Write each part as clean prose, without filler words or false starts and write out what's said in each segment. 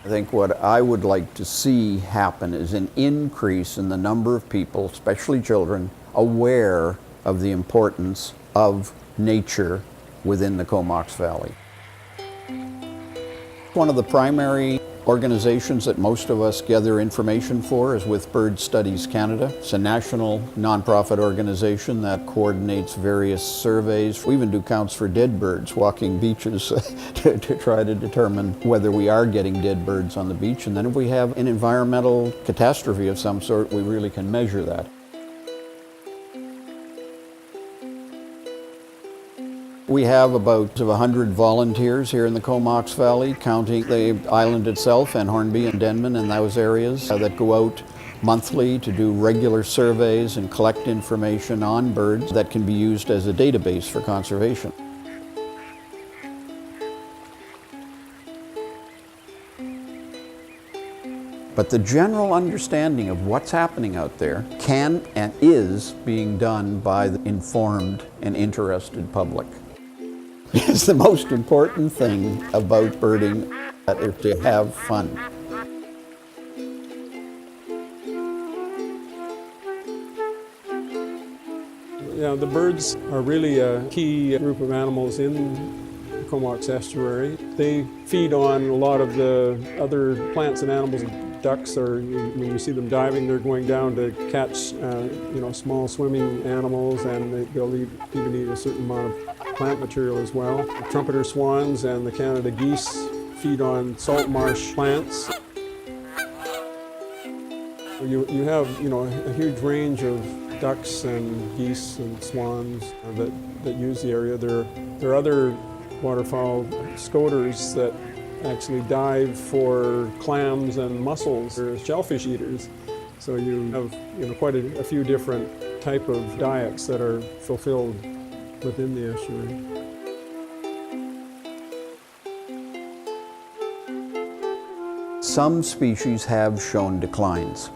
I think what I would like to see happen is an increase in the number of people, especially children, aware of the importance of nature within the Comox Valley. One of the primary organizations that most of us gather information for is with Bird Studies Canada. It's a national nonprofit organization that coordinates various surveys. We even do counts for dead birds, walking beaches to try to determine whether we are getting dead birds on the beach. And then if we have an environmental catastrophe of some sort, we really can measure that. We have about 100 volunteers here in the Comox Valley, counting the island itself and Hornby and Denman and those areas that go out monthly to do regular surveys and collect information on birds that can be used as a database for conservation. But the general understanding of what's happening out there can and is being done by the informed and interested public. It's the most important thing about birding, is to have fun. Yeah, the birds are really a key group of animals in the Comox Estuary. They feed on a lot of the other plants and animals. Ducks are, when you see them diving, they're going down to catch small swimming animals, and they'll even eat a certain amount of plant material as well. The Trumpeter Swans and the Canada geese feed on salt marsh plants. You have a huge range of ducks and geese and swans that use the area. There are other waterfowl scoters that actually dive for clams and mussels. They're shellfish eaters. So you have quite a few different type of diets that are fulfilled within the estuary. Some species have shown declines.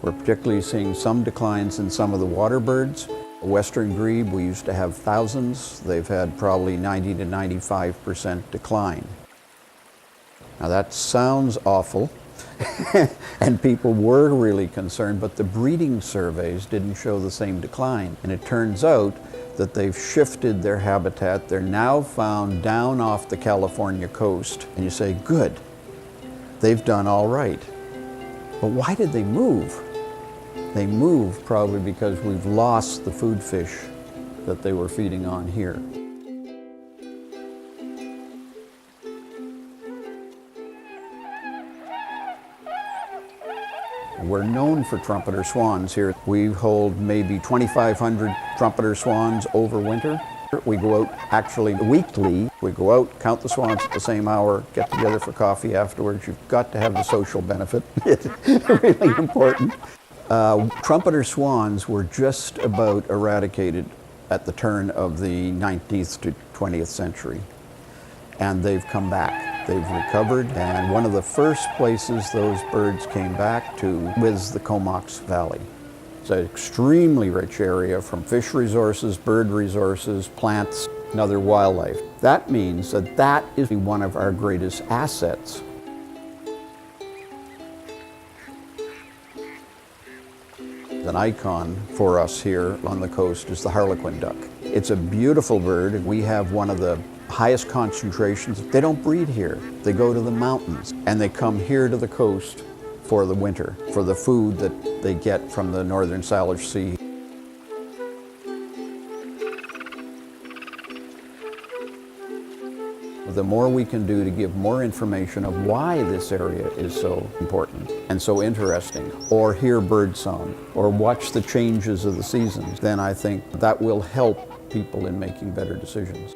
We're particularly seeing some declines in some of the water birds. Western grebe, we used to have thousands. They've had probably 90 to 95% decline. Now that sounds awful, and people were really concerned, but the breeding surveys didn't show the same decline. And it turns out that they've shifted their habitat. They're now found down off the California coast. And you say, good, they've done all right. But why did they move? They moved probably because we've lost the food fish that they were feeding on here. We're known for trumpeter swans here. We hold maybe 2,500 trumpeter swans over winter. We go out actually weekly. We go out, count the swans at the same hour, get together for coffee afterwards. You've got to have the social benefit. It's really important. Trumpeter swans were just about eradicated at the turn of the 19th to 20th century. And they've come back. They've recovered, and one of the first places those birds came back to was the Comox Valley. It's an extremely rich area from fish resources, bird resources, plants, and other wildlife. That means that that is one of our greatest assets. An icon for us here on the coast is the Harlequin Duck. It's a beautiful bird, and we have one of the highest concentrations. They don't breed here. They go to the mountains, and they come here to the coast for the winter, for the food that they get from the northern Salish Sea. The more we can do to give more information of why this area is so important and so interesting, or hear bird song, or watch the changes of the seasons, then I think that will help people in making better decisions.